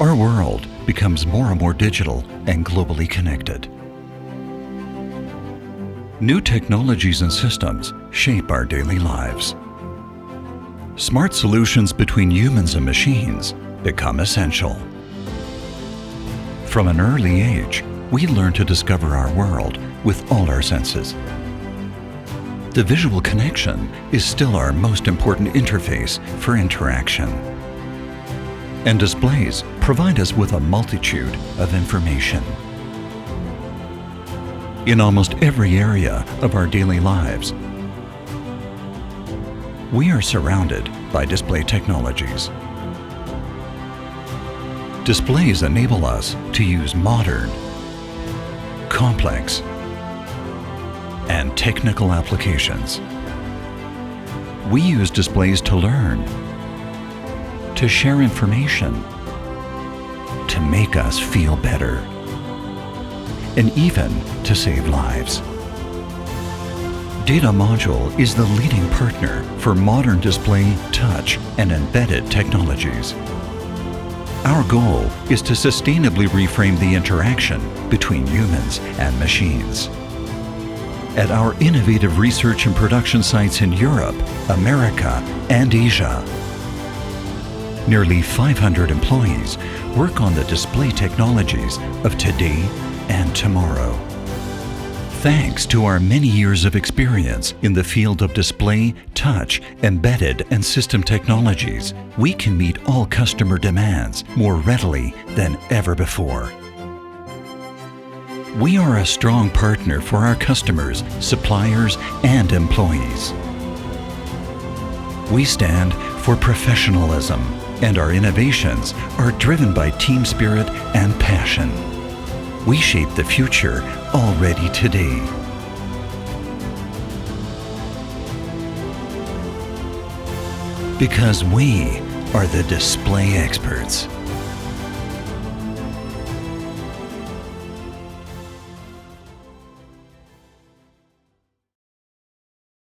our world becomes more and more digital and globally connected. New technologies and systems shape our daily lives. Smart solutions between humans and machines become essential. From an early age, we learn to discover our world with all our senses. The visual connection is still our most important interface for interaction. And displays provide us with a multitude of information. In almost every area of our daily lives, we are surrounded by display technologies. Displays enable us to use modern, complex, and technical applications. We use displays to learn, to share information, to make us feel better, and even to save lives. Data Module is the leading partner for modern display, touch, and embedded technologies. Our goal is to sustainably reframe the interaction between humans and machines. At our innovative research and production sites in Europe, America, and Asia, nearly 500 employees work on the display technologies of today and tomorrow. Thanks to our many years of experience in the field of display, touch, embedded, and system technologies, we can meet all customer demands more readily than ever before. We are a strong partner for our customers, suppliers, and employees. We stand for professionalism, and our innovations are driven by team spirit and passion. We shape the future already today. Because we are the display experts.